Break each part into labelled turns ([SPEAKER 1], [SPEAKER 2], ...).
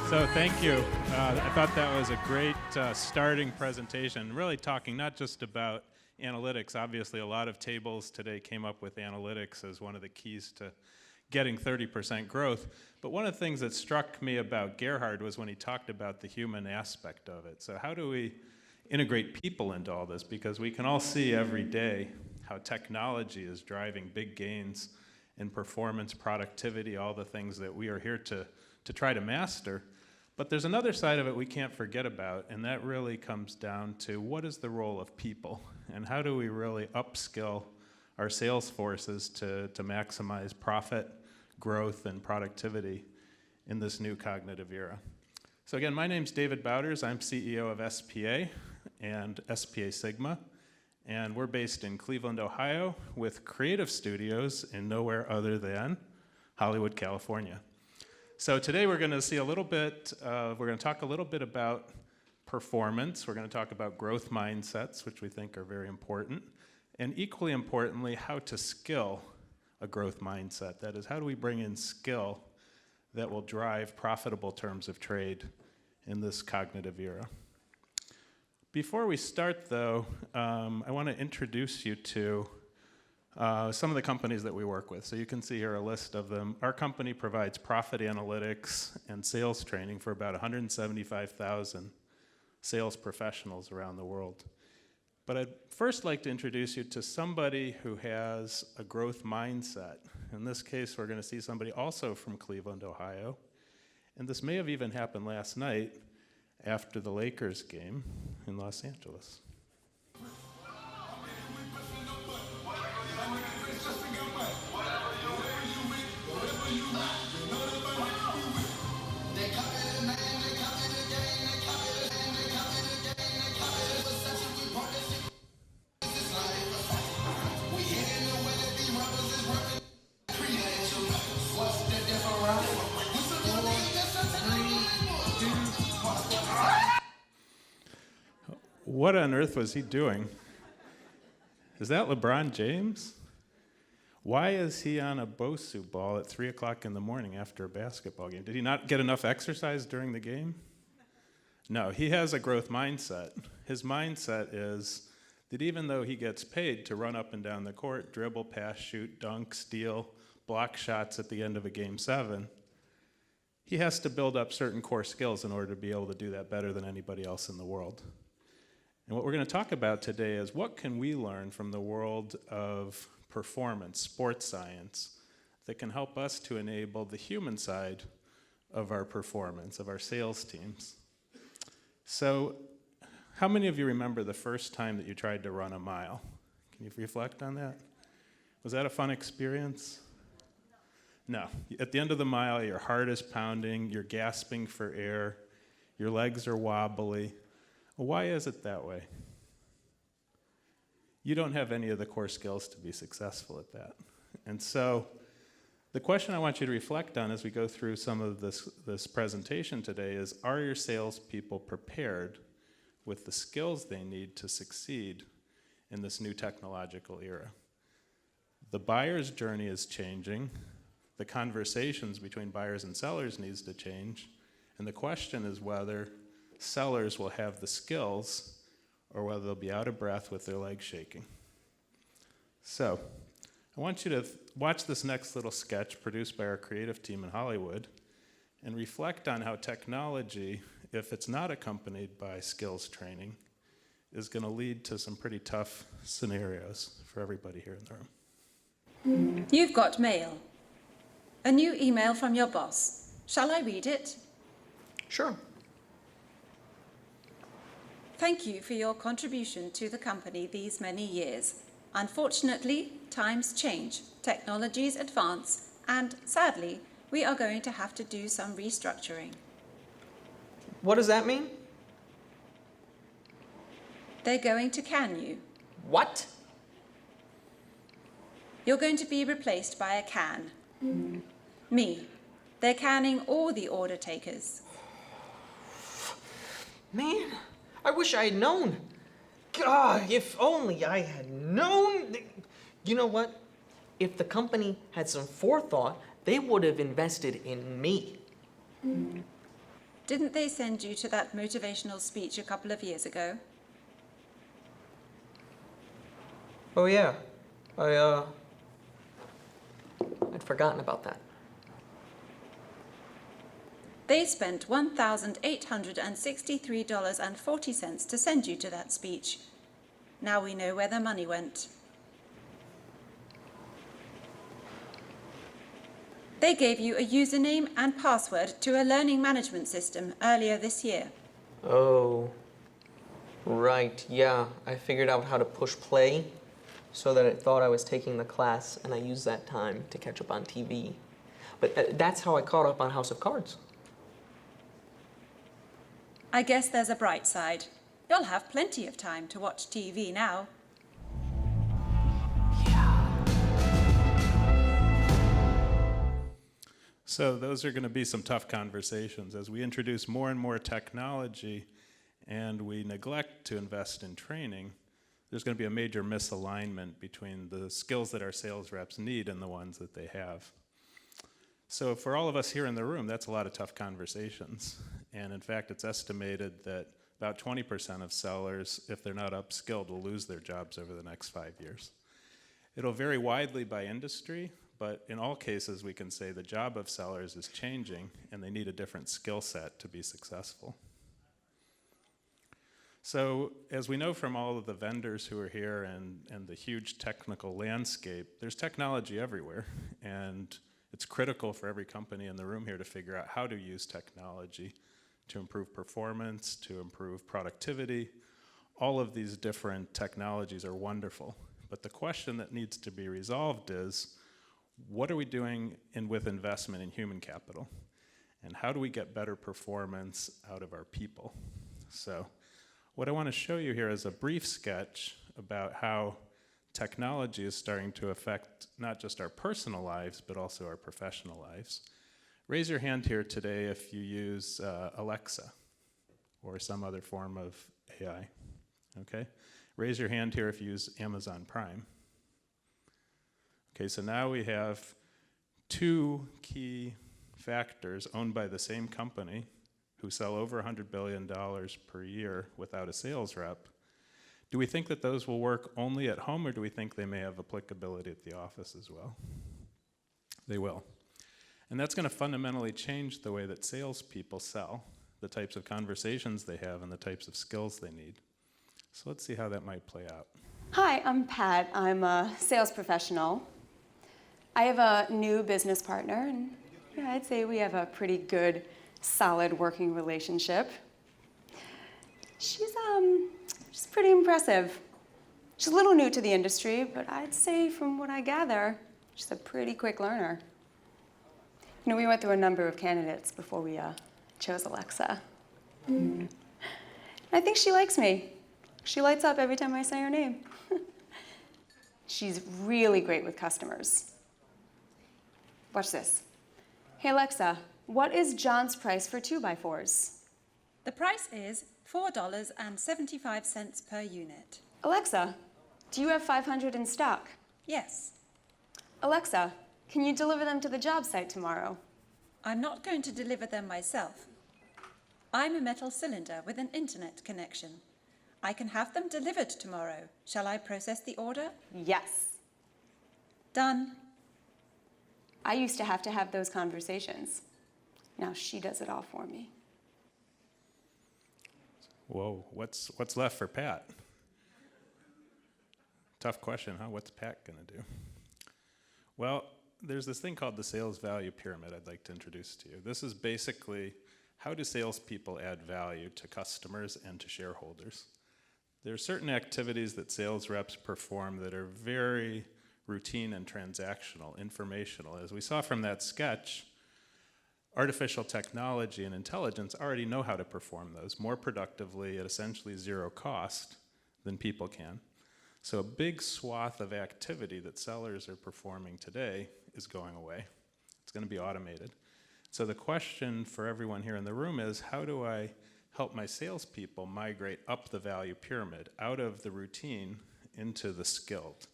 [SPEAKER 1] So thank you. I thought that was a great starting presentation, really talking not just about analytics. Obviously, a lot of tables today came up with analytics as one of the keys to getting 30% growth. But one of the things that struck me about Gerhard was when he talked about the human aspect of it. So how do we integrate people into all this? Because we can all see every day how technology is driving big gains in performance, productivity, all the things that we are here to try to master. But there's another side of it we can't forget about, and that really comes down to what is the role of people, and how do we really upskill our sales forces to maximize profit, growth, and productivity in this new cognitive era. So again, my name's David Bauders. I'm CEO of SPA and SPA Sigma, and we're based in Cleveland, Ohio, with creative studios in nowhere other than Hollywood, California. So today we're going to see a little bit, we're going to talk a little bit about performance. We're going to talk about growth mindsets, which we think are very important. And equally importantly, how to skill a growth mindset. That is, how do we bring in skill that will drive profitable terms of trade in this cognitive era? Before we start, though, I want to introduce you to some of the companies that we work with. So you can see here a list of them. Our company provides profit analytics and sales training for about 175,000 sales professionals around the world. But I'd first like to introduce you to somebody who has a growth mindset. In this case, we're going to see somebody also from Cleveland, Ohio. And this may have even happened last night after the Lakers game in Los Angeles. What on earth was he doing? Is that LeBron James? Why is he on a Bosu ball at 3 o'clock in the morning after a basketball game? Did he not get enough exercise during the game? No, he has a growth mindset. His mindset is that even though he gets paid to run up and down the court, dribble, pass, shoot, dunk, steal, block shots at the end of a game 7, he has to build up certain core skills in order to be able to do that better than anybody else in the world. And what we're going to talk about today is what can we learn from the world of performance, sports science, that can help us to enable the human side of our performance, of our sales teams. So how many of you remember the first time that you tried to run a mile? Can you reflect on that? Was that a fun experience? No. At the end of the mile, your heart is pounding, you're gasping for air, your legs are wobbly. Why is it that way? You don't have any of the core skills to be successful at that. And so the question I want you to reflect on as we go through some of this presentation today is, are your salespeople prepared with the skills they need to succeed in this new technological era? The buyer's journey is changing. The conversations between buyers and sellers needs to change. And the question is whether sellers will have the skills or whether they'll be out of breath with their legs shaking. So I want you to watch this next little sketch produced by our creative team in Hollywood and reflect on how technology, if it's not accompanied by skills training, is going to lead to some pretty tough scenarios for everybody here in the room.
[SPEAKER 2] You've got mail. A new email from your boss. Shall I read it?
[SPEAKER 3] Sure.
[SPEAKER 2] Thank you for your contribution to the company these many years. Unfortunately, times change, technologies advance, and sadly, we are going to have to do some restructuring.
[SPEAKER 3] What does that mean?
[SPEAKER 2] They're going to can you.
[SPEAKER 3] What?
[SPEAKER 2] You're going to be replaced by a can. Me. They're canning all the order takers.
[SPEAKER 3] Man, I wish I had known. God, if only I had known. You know what? If the company had some forethought, they would have invested in me.
[SPEAKER 2] Didn't they send you to that motivational speech a couple of years ago?
[SPEAKER 3] Oh yeah, I'd forgotten about that.
[SPEAKER 2] They spent $1,863.40 to send you to that speech. Now we know where the money went. They gave you a username and password to a learning management system earlier this year.
[SPEAKER 3] Oh, right, yeah. I figured out how to push play so that it thought I was taking the class, and I used that time to catch up on TV. But that's how I caught up on House of Cards.
[SPEAKER 2] I guess there's a bright side. You'll have plenty of time to watch TV now.
[SPEAKER 1] So those are going to be some tough conversations as we introduce more and more technology and we neglect to invest in training. There's going to be a major misalignment between the skills that our sales reps need and the ones that they have. So for all of us here in the room, that's a lot of tough conversations. And in fact, it's estimated that about 20% of sellers, if they're not upskilled, will lose their jobs over the next 5 years. It'll vary widely by industry, but in all cases, we can say the job of sellers is changing and they need a different skill set to be successful. So as we know from all of the vendors who are here and the huge technical landscape, there's technology everywhere. And it's critical for every company in the room here to figure out how to use technology to improve performance, to improve productivity. All of these different technologies are wonderful. But the question that needs to be resolved is, what are we doing with investment in human capital? And how do we get better performance out of our people? So what I want to show you here is a brief sketch about how technology is starting to affect not just our personal lives, but also our professional lives. Raise your hand here today if you use Alexa or some other form of AI, okay? Raise your hand here if you use Amazon Prime. Okay, so now we have two key factors owned by the same company who sell over $100 billion per year without a sales rep. Do we think that those will work only at home, or do we think they may have applicability at the office as well? They will. And that's going to fundamentally change the way that salespeople sell, the types of conversations they have, and the types of skills they need. So let's see how that might play out.
[SPEAKER 4] Hi, I'm Pat. I'm a sales professional. I have a new business partner, and yeah, I'd say we have a pretty good, solid working relationship. She's pretty impressive. She's a little new to the industry, but I'd say from what I gather, she's a pretty quick learner. You know, we went through a number of candidates before we chose Alexa. I think she likes me. She lights up every time I say her name. She's really great with customers. Watch this. Hey Alexa, what is John's price for 2x4s?
[SPEAKER 2] The price is $4.75 per unit.
[SPEAKER 4] Alexa, do you have 500 in stock?
[SPEAKER 2] Yes.
[SPEAKER 4] Alexa, can you deliver them to the job site tomorrow?
[SPEAKER 2] I'm not going to deliver them myself. I'm a metal cylinder with an internet connection. I can have them delivered tomorrow. Shall I process the order?
[SPEAKER 4] Yes.
[SPEAKER 2] Done.
[SPEAKER 4] I used to have those conversations. Now she does it all for me.
[SPEAKER 1] Whoa, what's left for Pat? Tough question, huh? What's Pat gonna do? Well, there's this thing called the sales value pyramid I'd like to introduce to you. This is basically how do salespeople add value to customers and to shareholders. There are certain activities that sales reps perform that are very routine and transactional, informational. As we saw from that sketch, artificial technology and intelligence already know how to perform those more productively at essentially zero cost than people can. So a big swath of activity that sellers are performing today is going away. It's going to be automated. So the question for everyone here in the room is, how do I help my salespeople migrate up the value pyramid, out of the routine into the skilled,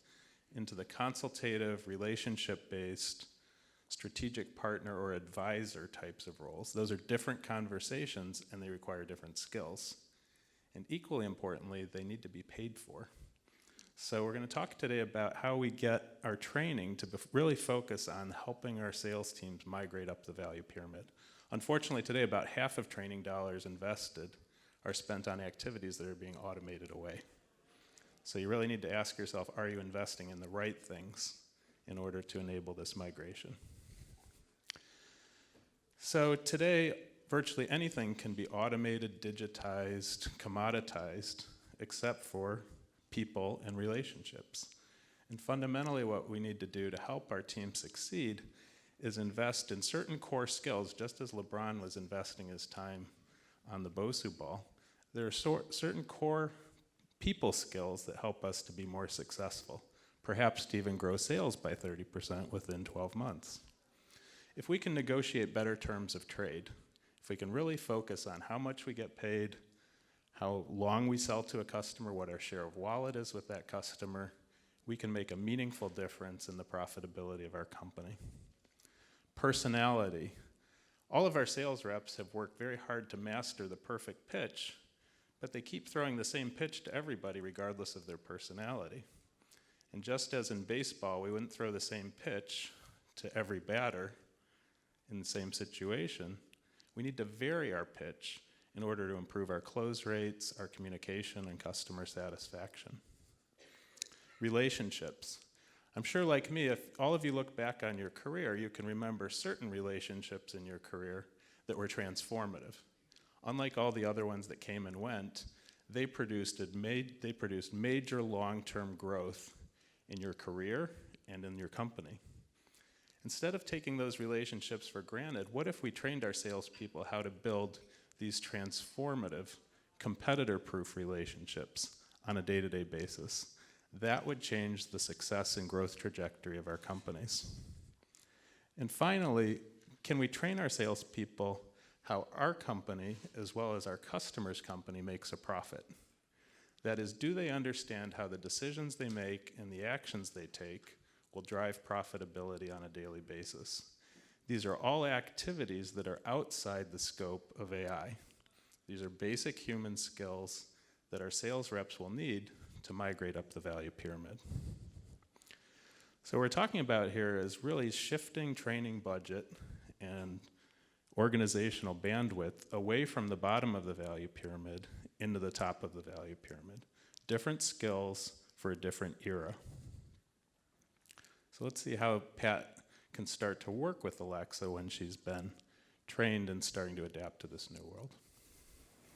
[SPEAKER 1] into the consultative, relationship-based, strategic partner or advisor types of roles. Those are different conversations and they require different skills. And equally importantly, they need to be paid for. So we're going to talk today about how we get our training to really focus on helping our sales teams migrate up the value pyramid. Unfortunately, today about half of training dollars invested are spent on activities that are being automated away. So you really need to ask yourself, are you investing in the right things in order to enable this migration? So today, virtually anything can be automated, digitized, commoditized, except for people and relationships. And fundamentally what we need to do to help our team succeed is invest in certain core skills, just as LeBron was investing his time on the Bosu ball. There are certain core people skills that help us to be more successful, perhaps to even grow sales by 30% within 12 months. If we can negotiate better terms of trade, if we can really focus on how much we get paid, how long we sell to a customer, what our share of wallet is with that customer, we can make a meaningful difference in the profitability of our company. Personality. All of our sales reps have worked very hard to master the perfect pitch, but they keep throwing the same pitch to everybody regardless of their personality. And just as in baseball, we wouldn't throw the same pitch to every batter in the same situation, we need to vary our pitch in order to improve our close rates, our communication, and customer satisfaction. Relationships. I'm sure like me, if all of you look back on your career, you can remember certain relationships in your career that were transformative. Unlike all the other ones that came and went, they produced major long-term growth in your career and in your company. Instead of taking those relationships for granted, what if we trained our salespeople how to build these transformative, competitor-proof relationships on a day-to-day basis? That would change the success and growth trajectory of our companies. And finally, can we train our salespeople how our company, as well as our customer's company, makes a profit? That is, do they understand how the decisions they make and the actions they take will drive profitability on a daily basis? These are all activities that are outside the scope of AI. These are basic human skills that our sales reps will need to migrate up the value pyramid. So what we're talking about here is really shifting training budget and organizational bandwidth away from the bottom of the value pyramid into the top of the value pyramid. Different skills for a different era. So let's see how Pat can start to work with Alexa when she's been trained and starting to adapt to this new world.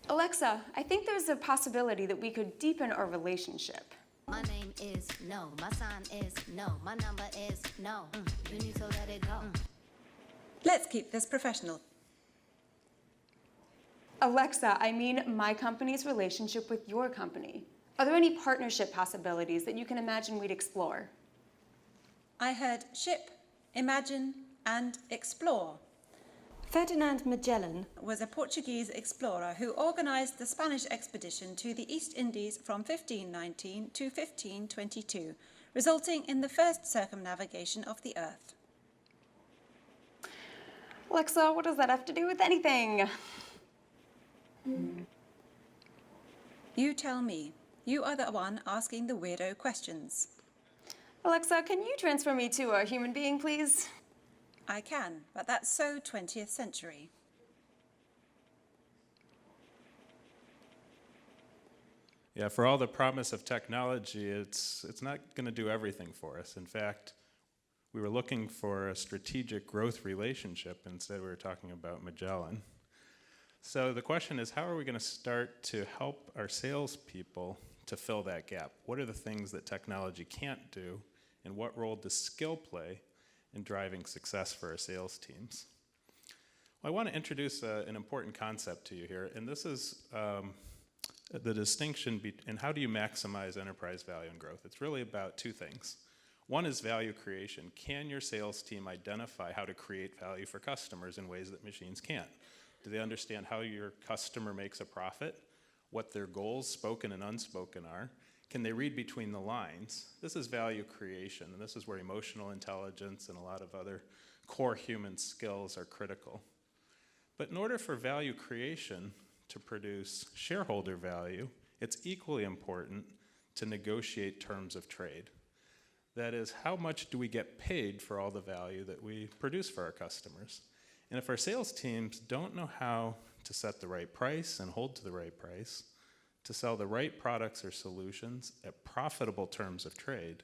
[SPEAKER 4] Alexa, I think there's a possibility that we could deepen our relationship.
[SPEAKER 5] My name is no, my sign is no, my number is no. You need to let it go.
[SPEAKER 2] Let's keep this professional.
[SPEAKER 4] Alexa, I mean my company's relationship with your company. Are there any partnership possibilities that you can imagine we'd explore?
[SPEAKER 2] I heard ship, imagine, and explore.
[SPEAKER 6] Ferdinand Magellan
[SPEAKER 2] Was a Portuguese explorer who organized the Spanish expedition to the East Indies from 1519 to 1522, resulting in the first circumnavigation of the Earth.
[SPEAKER 4] Alexa, what does that have to do with anything?
[SPEAKER 2] You tell me. You are the one asking the weirdo questions.
[SPEAKER 4] Alexa, can you transfer me to a human being, please?
[SPEAKER 2] I can, but that's so 20th century.
[SPEAKER 1] Yeah, for all the promise of technology, it's not going to do everything for us. In fact, we were looking for a strategic growth relationship. Instead, we were talking about Magellan. So the question is, how are we going to start to help our salespeople to fill that gap? What are the things that technology can't do, and what role does skill play in driving success for our sales teams? Well, I want to introduce an important concept to you here, and this is the distinction in how do you maximize enterprise value and growth. It's really about two things. One is value creation. Can your sales team identify how to create value for customers in ways that machines can't? Do they understand how your customer makes a profit, what their goals, spoken and unspoken, are? Can they read between the lines? This is value creation, and this is where emotional intelligence and a lot of other core human skills are critical. But in order for value creation to produce shareholder value, it's equally important to negotiate terms of trade. That is, how much do we get paid for all the value that we produce for our customers? And if our sales teams don't know how to set the right price and hold to the right price, to sell the right products or solutions at profitable terms of trade,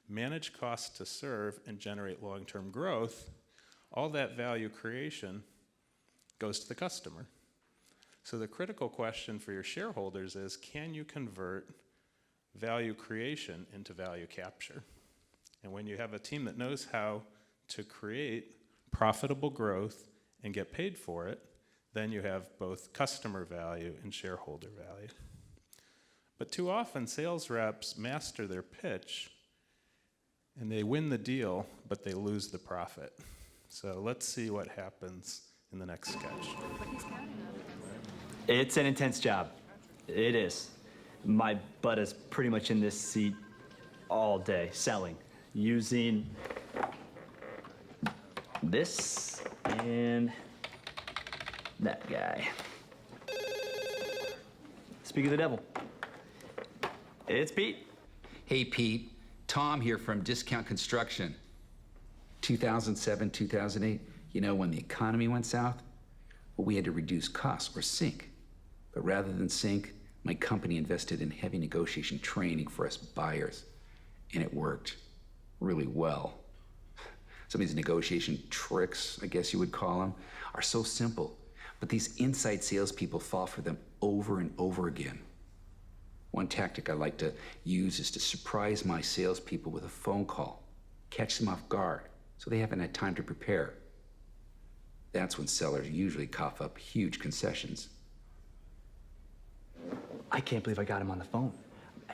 [SPEAKER 1] manage costs to serve and generate long-term growth, all that value creation goes to the customer. So the critical question for your shareholders is, can you convert value creation into value capture? And when you have a team that knows how to create profitable growth and get paid for it, then you have both customer value and shareholder value. But too often, sales reps master their pitch and they win the deal, but they lose the profit. So let's see what happens in the next sketch.
[SPEAKER 7] It's an intense job. It is. My butt is pretty much in this seat all day, selling, using this and that guy. Speak of the devil. It's Pete.
[SPEAKER 8] Hey, Pete. Tom here from Discount Construction. 2007, 2008, you know, when the economy went south, well, we had to reduce costs or sink. But rather than sink, my company invested in heavy negotiation training for us buyers, and it worked really well. Some of these negotiation tricks, I guess you would call them, are so simple, but these inside salespeople fall for them over and over again. One tactic I like to use is to surprise my salespeople with a phone call, catch them off guard, so they haven't had time to prepare. That's when sellers usually cough up huge concessions.
[SPEAKER 7] I can't believe I got him on the phone.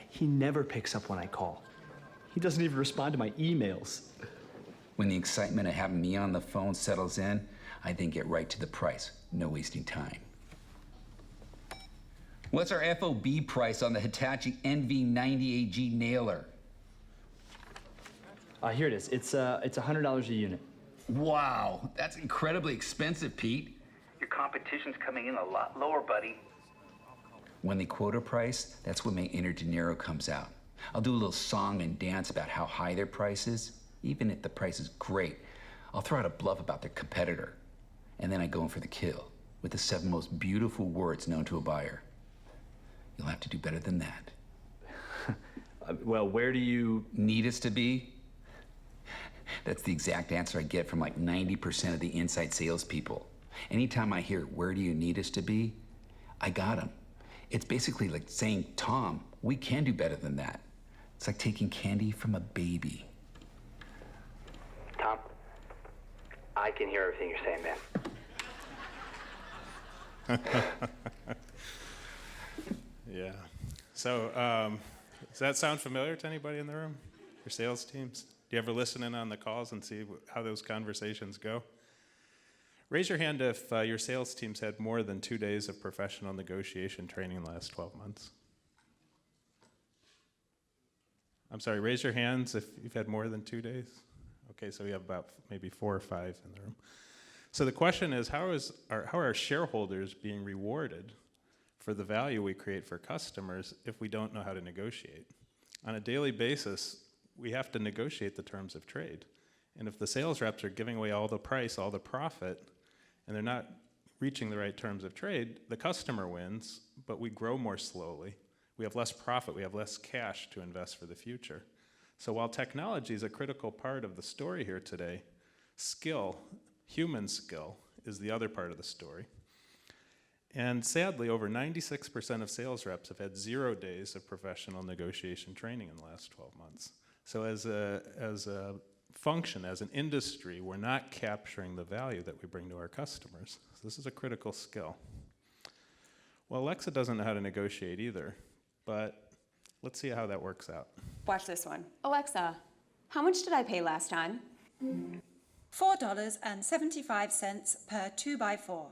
[SPEAKER 7] He never picks up when I call. He doesn't even respond to my emails.
[SPEAKER 8] When the excitement of having me on the phone settles in, I then get right to the price, no wasting time. What's our FOB price on the Hitachi NV90AG nailer?
[SPEAKER 7] Here it is. It's $100 a unit.
[SPEAKER 8] Wow, that's incredibly expensive, Pete.
[SPEAKER 9] Your competition's coming in a lot lower, buddy.
[SPEAKER 8] When they quote a price, that's when my inner De Niro comes out. I'll do a little song and dance about how high their price is. Even if the price is great, I'll throw out a bluff about their competitor. And then I go in for the kill with the 7 most beautiful words known to a buyer. You'll have to do better than that.
[SPEAKER 7] Well, where do you...
[SPEAKER 8] Need us to be? That's the exact answer I get from like 90% of the inside salespeople. Anytime I hear, where do you need us to be? I got them. It's basically like saying, Tom, we can do better than that. It's like taking candy from a baby.
[SPEAKER 9] Tom, I can hear everything you're saying, man.
[SPEAKER 1] Yeah. So does that sound familiar to anybody in the room? Your sales teams? Do you ever listen in on the calls and see how those conversations go? Raise your hand if your sales teams had more than 2 days of professional negotiation training in the last 12 months. I'm sorry, raise your hands if you've had more than 2 days. Okay, so we have about maybe 4 or 5 in the room. So the question is, how are our shareholders being rewarded for the value we create for customers if we don't know how to negotiate? On a daily basis, we have to negotiate the terms of trade. And if the sales reps are giving away all the price, all the profit, and they're not reaching the right terms of trade, the customer wins, but we grow more slowly. We have less profit, we have less cash to invest for the future. So while technology is a critical part of the story here today, skill, human skill, is the other part of the story. And sadly, over 96% of sales reps have had 0 days of professional negotiation training in the last 12 months. So as a function, as an industry, we're not capturing the value that we bring to our customers. So this is a critical skill. Well, Alexa doesn't know how to negotiate either, but let's see how that works out.
[SPEAKER 4] Watch this one. Alexa, how much did I pay last time?
[SPEAKER 2] $4.75 per 2x4.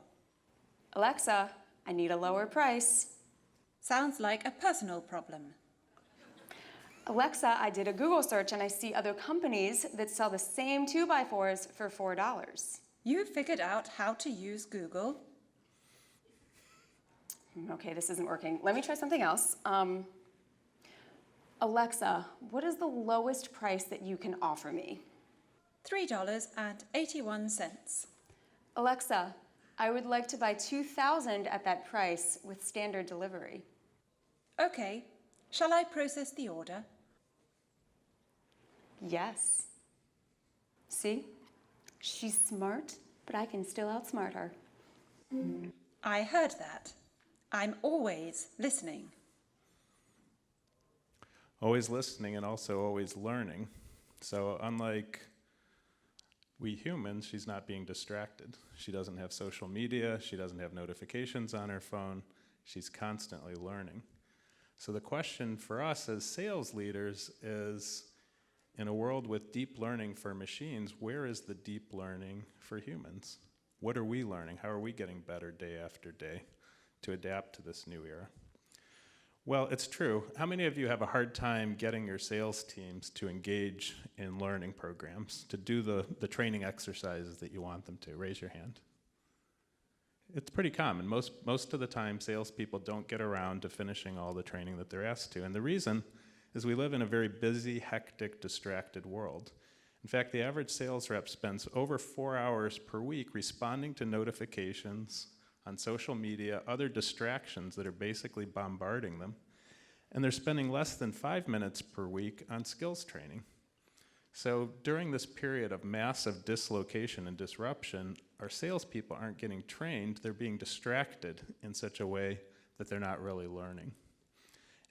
[SPEAKER 4] Alexa, I need a lower price.
[SPEAKER 2] Sounds like a personal problem.
[SPEAKER 4] Alexa, I did a Google search and I see other companies that sell the same 2x4s for $4.
[SPEAKER 2] You figured out how to use Google.
[SPEAKER 4] Okay, this isn't working. Let me try something else. Alexa, what is the lowest price that you can offer me?
[SPEAKER 2] $3.81.
[SPEAKER 4] Alexa, I would like to buy 2,000 at that price with standard delivery.
[SPEAKER 2] Okay, shall I process the order?
[SPEAKER 4] Yes. See? She's smart, but I can still outsmart her.
[SPEAKER 2] I heard that. I'm always listening.
[SPEAKER 1] Always listening and also always learning. So unlike we humans, she's not being distracted. She doesn't have social media. She doesn't have notifications on her phone. She's constantly learning. So the question for us as sales leaders is, in a world with deep learning for machines, where is the deep learning for humans? What are we learning? How are we getting better day after day to adapt to this new era? Well, it's true. How many of you have a hard time getting your sales teams to engage in learning programs, to do the training exercises that you want them to? Raise your hand. It's pretty common. Most of the time, salespeople don't get around to finishing all the training that they're asked to. And the reason is we live in a very busy, hectic, distracted world. In fact, the average sales rep spends over 4 hours per week responding to notifications on social media, other distractions that are basically bombarding them, and they're spending less than 5 minutes per week on skills training. So during this period of massive dislocation and disruption, our salespeople aren't getting trained, they're being distracted in such a way that they're not really learning.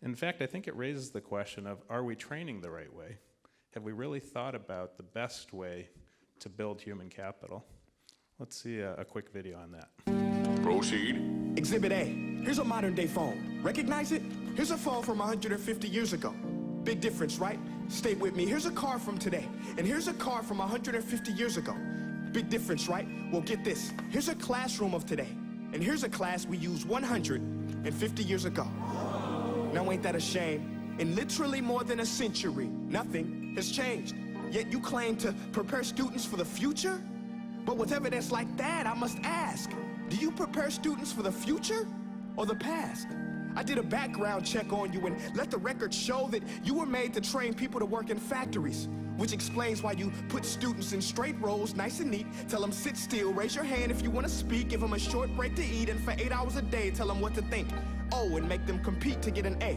[SPEAKER 1] In fact, I think it raises the question of, are we training the right way? Have we really thought about the best way to build human capital? Let's see a quick video on that.
[SPEAKER 10] Proceed. Exhibit A. Here's a modern day phone. Recognize it? Here's a phone from 150 years ago. Big difference, right? Stay with me. Here's a car from today. And here's a car from 150 years ago. Big difference, right? Well, get this. Here's a classroom of today. And here's a class we used 150 years ago. Now ain't that a shame? In literally more than a century, nothing has changed. Yet you claim to prepare students for the future? But with evidence like that, I must ask, do you prepare students for the future or the past? I did a background check on you and let the record show that you were made to train people to work in factories, which explains why you put students in straight rows, nice and neat, tell them sit still, raise your hand if you want to speak, give them a short break to eat, and for 8 hours a day, tell them what to think. Oh, and make them compete to get an A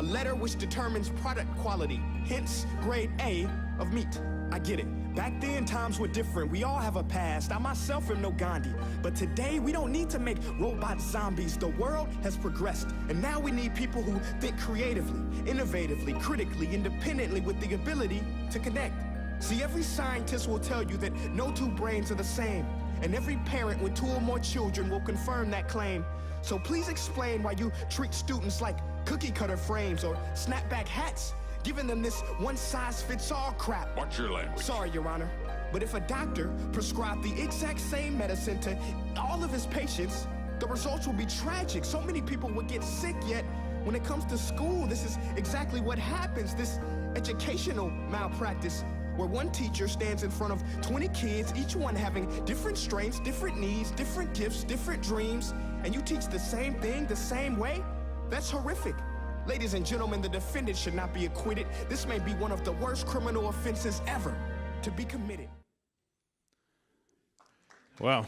[SPEAKER 10] letter which determines product quality, hence grade A of meat. I get it. Back then, times were different. We all have a past. I myself am no Gandhi. But today, we don't need to make robot zombies. The world has progressed. And now we need people who think creatively, innovatively, critically, independently, with the ability to connect. See, every scientist will tell you that no two brains are the same. And every parent with 2 or more children will confirm that claim. So please explain why you treat students like cookie cutter frames or snapback hats, giving them this one-size-fits-all crap.
[SPEAKER 11] Watch your language.
[SPEAKER 10] Sorry, Your Honor, but if a doctor prescribed the exact same medicine to all of his patients, the results would be tragic. So many people would get sick, yet when it comes to school, this is exactly what happens, this educational malpractice, where one teacher stands in front of 20 kids, each one having different strengths, different needs, different gifts, different dreams, and you teach the same thing the same way? That's horrific. Ladies and gentlemen, the defendant should not be acquitted. This may be one of the worst criminal offenses ever to be committed.
[SPEAKER 1] Wow.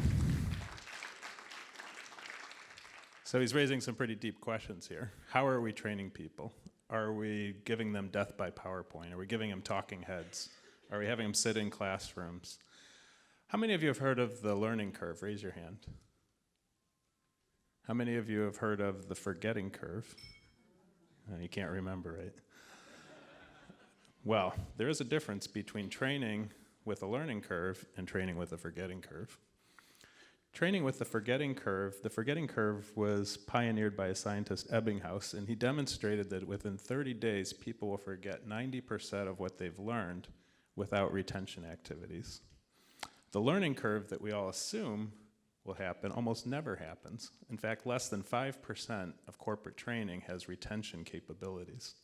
[SPEAKER 1] So he's raising some pretty deep questions here. How are we training people? Are we giving them death by PowerPoint? Are we giving them talking heads? Are we having them sit in classrooms? How many of you have heard of the learning curve? Raise your hand. How many of you have heard of the forgetting curve? You can't remember, right? Well, there is a difference between training with a learning curve and training with a forgetting curve. Training with the forgetting curve was pioneered by a scientist, Ebbinghaus, and he demonstrated that within 30 days, people will forget 90% of what they've learned without retention activities. The learning curve that we all assume will happen almost never happens. In fact, less than 5% of corporate training has retention capabilities.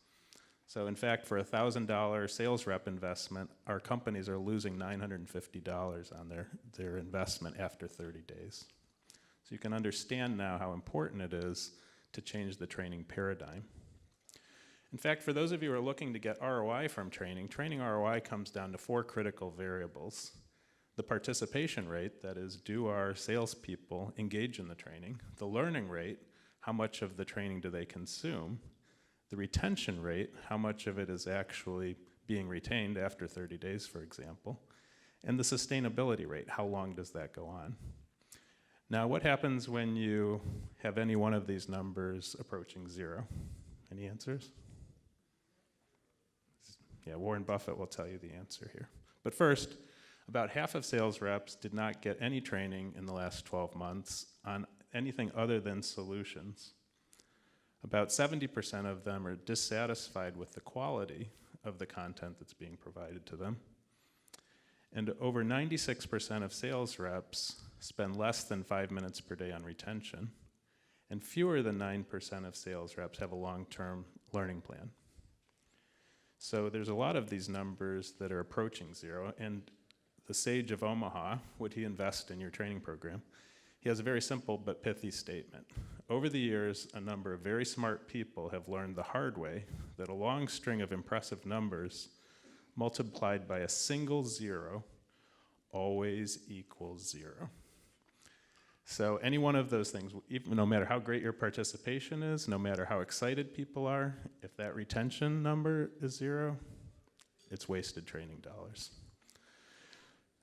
[SPEAKER 1] So in fact, for a $1,000 sales rep investment, our companies are losing $950 on their investment after 30 days. So you can understand now how important it is to change the training paradigm. In fact, for those of you who are looking to get ROI from training, training ROI comes down to 4 critical variables. The participation rate, that is, do our salespeople engage in the training? The learning rate, how much of the training do they consume? The retention rate, how much of it is actually being retained after 30 days, for example? And the sustainability rate, how long does that go on? Now, what happens when you have any one of these numbers approaching 0? Any answers? Yeah, Warren Buffett will tell you the answer here. But first, about half of sales reps did not get any training in the last 12 months on anything other than solutions. About 70% of them are dissatisfied with the quality of the content that's being provided to them. And over 96% of sales reps spend less than 5 minutes per day on retention. And fewer than 9% of sales reps have a long-term learning plan. So there's a lot of these numbers that are approaching 0. And the sage of Omaha, would he invest in your training program? He has a very simple but pithy statement. Over the years, a number of very smart people have learned the hard way that a long string of impressive numbers multiplied by a single 0 always equals 0. So any one of those things, even, no matter how great your participation is, no matter how excited people are, if that retention number is 0, it's wasted training dollars.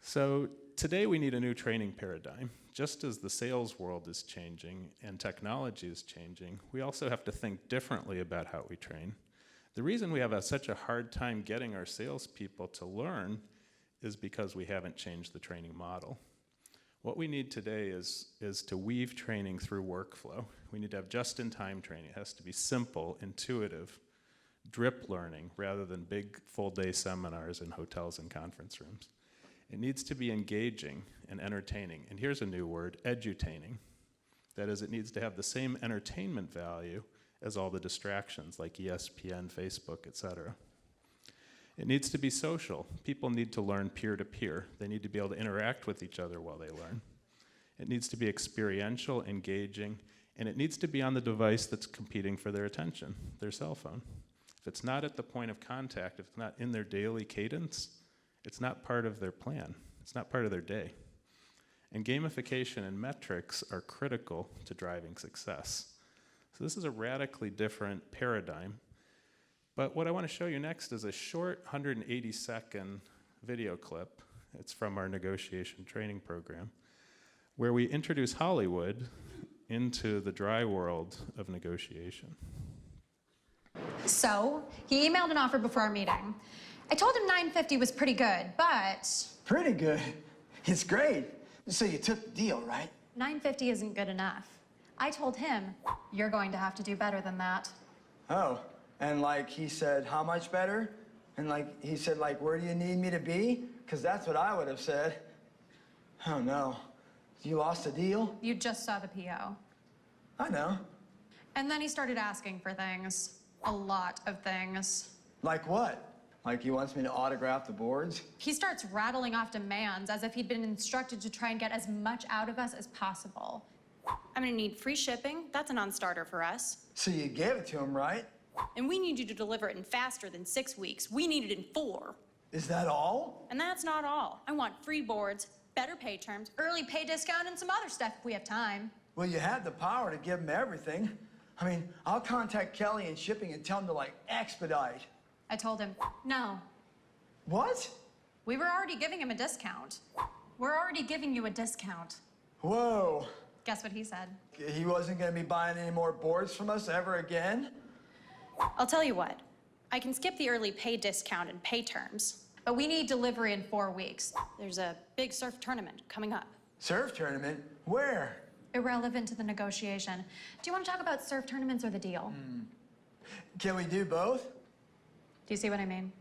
[SPEAKER 1] So today we need a new training paradigm. Just as the sales world is changing and technology is changing, we also have to think differently about how we train. The reason we have such a hard time getting our salespeople to learn is because we haven't changed the training model. What we need today is to weave training through workflow. We need to have just-in-time training. It has to be simple, intuitive, drip learning, rather than big full-day seminars in hotels and conference rooms. It needs to be engaging and entertaining. And here's a new word, edutaining. That is, it needs to have the same entertainment value as all the distractions like ESPN, Facebook, etc. It needs to be social. People need to learn peer-to-peer. They need to be able to interact with each other while they learn. It needs to be experiential, engaging, and it needs to be on the device that's competing for their attention, their cell phone. If it's not at the point of contact, if it's not in their daily cadence, it's not part of their plan. It's not part of their day. And gamification and metrics are critical to driving success. So this is a radically different paradigm. But what I want to show you next is a short 180-second video clip. It's from our negotiation training program, where we introduce Hollywood into the dry world of negotiation.
[SPEAKER 11] So, he emailed an offer before our meeting. I told him $950 was pretty good, but...
[SPEAKER 12] Pretty good? It's great. So you took the deal, right?
[SPEAKER 11] $950 isn't good enough. I told him, you're going to have to do better than that.
[SPEAKER 12] Oh, and like he said, how much better? And like he said, like, where do you need me to be? Because that's what I would have said. Oh no, you lost the deal?
[SPEAKER 11] You just saw the PO.
[SPEAKER 12] I know.
[SPEAKER 11] And then he started asking for things. A lot of things.
[SPEAKER 12] Like what? Like he wants me to autograph the boards?
[SPEAKER 11] He starts rattling off demands as if he'd been instructed to try and get as much out of us as possible. I'm gonna need free shipping. That's a non-starter for us.
[SPEAKER 12] So you gave it to him, right?
[SPEAKER 11] And we need you to deliver it in faster than 6 weeks. We need it in 4.
[SPEAKER 12] Is that all?
[SPEAKER 11] And that's not all. I want free boards, better pay terms, early pay discount, and some other stuff if we have time.
[SPEAKER 12] Well, you had the power to give him everything. I mean, I'll contact Kelly in shipping and tell him to, like, expedite.
[SPEAKER 11] I told him, no.
[SPEAKER 12] What?
[SPEAKER 11] We were already giving him a discount. We're already giving you a discount.
[SPEAKER 12] Whoa.
[SPEAKER 11] Guess what he said?
[SPEAKER 12] He wasn't gonna be buying any more boards from us ever again?
[SPEAKER 11] I'll tell you what. I can skip the early pay discount and pay terms, but we need delivery in 4 weeks. There's a big surf tournament coming up.
[SPEAKER 12] Surf tournament? Where?
[SPEAKER 11] Irrelevant to the negotiation. Do you want to talk about surf tournaments or the deal?
[SPEAKER 12] Can we do both?
[SPEAKER 11] Do you see what I mean?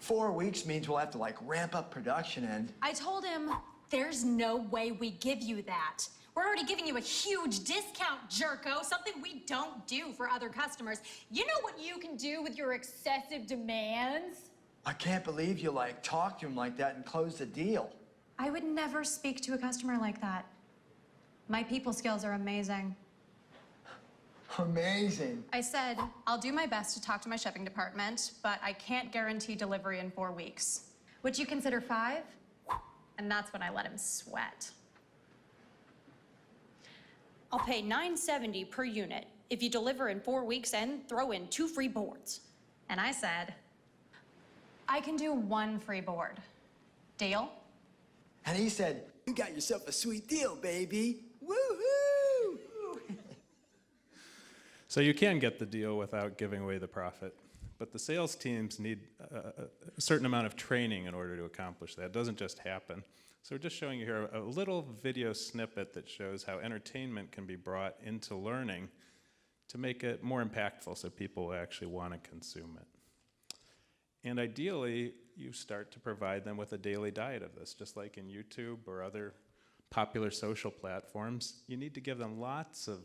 [SPEAKER 12] 4 weeks means we'll have to, like, ramp up production and...
[SPEAKER 11] I told him, there's no way we give you that. We're already giving you a huge discount, jerko, something we don't do for other customers. You know what you can do with your excessive demands?
[SPEAKER 12] I can't believe you, like, talked to him like that and closed the deal.
[SPEAKER 11] I would never speak to a customer like that. My people skills are amazing.
[SPEAKER 12] Amazing.
[SPEAKER 11] I said, I'll do my best to talk to my shipping department, but I can't guarantee delivery in 4 weeks. Would you consider 5? And that's when I let him sweat. I'll pay $9.70 per unit if you deliver in 4 weeks and throw in 2 free boards. And I said, I can do 1 free board. Deal?
[SPEAKER 12] And he said, you got yourself a sweet deal, baby. Woohoo!
[SPEAKER 1] So you can get the deal without giving away the profit, but the sales teams need a certain amount of training in order to accomplish that. It doesn't just happen. So we're just showing you here a little video snippet that shows how entertainment can be brought into learning to make it more impactful so people will actually want to consume it. And ideally, you start to provide them with a daily diet of this, just like in YouTube or other popular social platforms. You need to give them lots of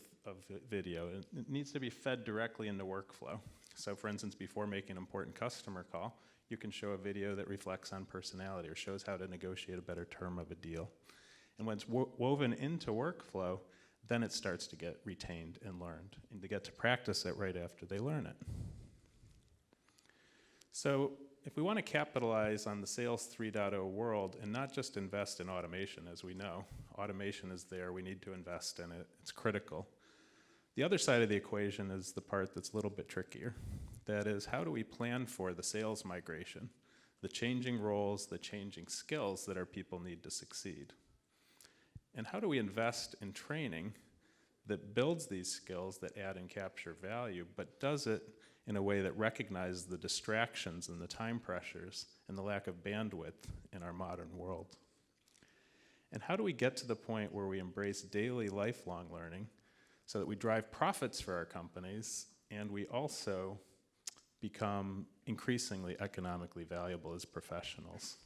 [SPEAKER 1] video. It needs to be fed directly into workflow. So for instance, before making an important customer call, you can show a video that reflects on personality or shows how to negotiate a better term of a deal. And when it's woven into workflow, then it starts to get retained and learned, and to get to practice it right after they learn it. So if we want to capitalize on the Sales 3.0 world and not just invest in automation, as we know, automation is there, we need to invest in it, it's critical. The other side of the equation is the part that's a little bit trickier. That is, how do we plan for the sales migration, the changing roles, the changing skills that our people need to succeed? And how do we invest in training that builds these skills that add and capture value, but does it in a way that recognizes the distractions and the time pressures and the lack of bandwidth in our modern world? And how do we get to the point where we embrace daily lifelong learning so that we drive profits for our companies and we also become increasingly economically valuable as professionals?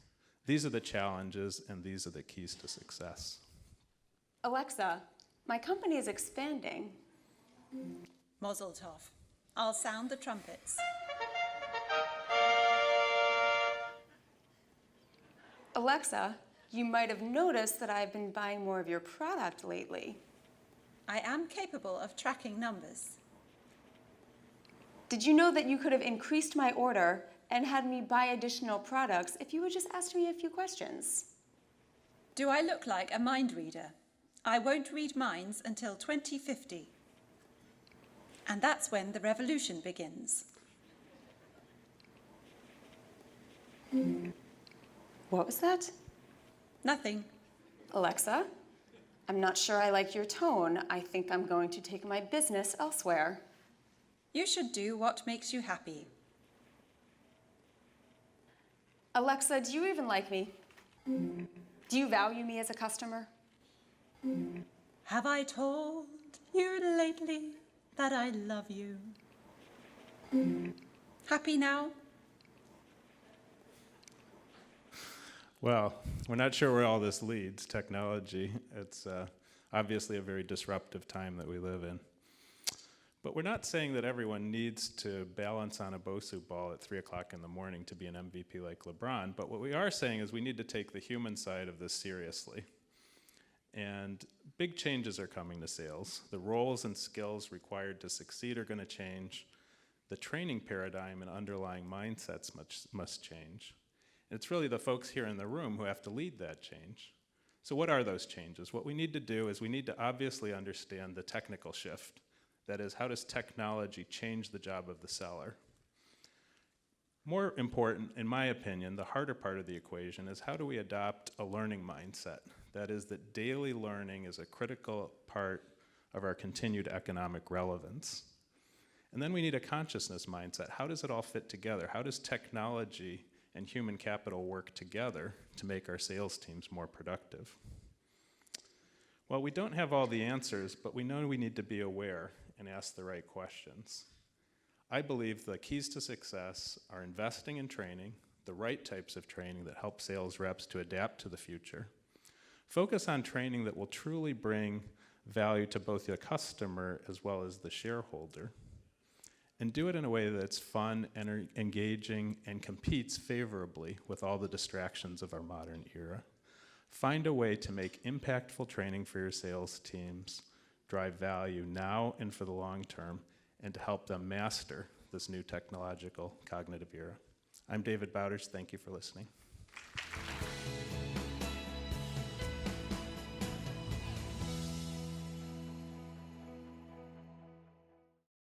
[SPEAKER 1] These are the challenges and these are the keys to success.
[SPEAKER 4] Alexa, my company is expanding.
[SPEAKER 2] Mazel tov. I'll sound the trumpets.
[SPEAKER 4] Alexa, you might have noticed that I've been buying more of your product lately.
[SPEAKER 2] I am capable of tracking numbers.
[SPEAKER 4] Did you know that you could have increased my order and had me buy additional products if you would just ask me a few questions?
[SPEAKER 2] Do I look like a mind reader? I won't read minds until 2050. And that's when the revolution begins.
[SPEAKER 4] What was that?
[SPEAKER 2] Nothing.
[SPEAKER 4] Alexa, I'm not sure I like your tone. I think I'm going to take my business elsewhere.
[SPEAKER 2] You should do what makes you happy.
[SPEAKER 4] Alexa, do you even like me? Do you value me as a customer?
[SPEAKER 2] Have I told you lately that I love you? Happy now?
[SPEAKER 1] Well, we're not sure where all this leads, technology. It's obviously a very disruptive time that we live in. But we're not saying that everyone needs to balance on a Bosu ball at 3 o'clock in the morning to be an MVP like LeBron. But what we are saying is we need to take the human side of this seriously. And big changes are coming to sales. The roles and skills required to succeed are going to change. The training paradigm and underlying mindsets must change. And it's really the folks here in the room who have to lead that change. So what are those changes? What we need to do is we need to obviously understand the technical shift. That is, how does technology change the job of the seller? More important, in my opinion, the harder part of the equation is how do we adopt a learning mindset? That is, that daily learning is a critical part of our continued economic relevance. And then we need a consciousness mindset. How does it all fit together? How does technology and human capital work together to make our sales teams more productive? Well, we don't have all the answers, but we know we need to be aware and ask the right questions. I believe the keys to success are investing in training, the right types of training that help sales reps to adapt to the future, Focus on training that will truly bring value to both the customer as well as the shareholder. And do it in a way that's fun and engaging and competes favorably with all the distractions of our modern era. Find a way to make impactful training for your sales teams drive value now and for the long term, and to help them master this new technological cognitive era. I'm David Bauders. Thank you for listening.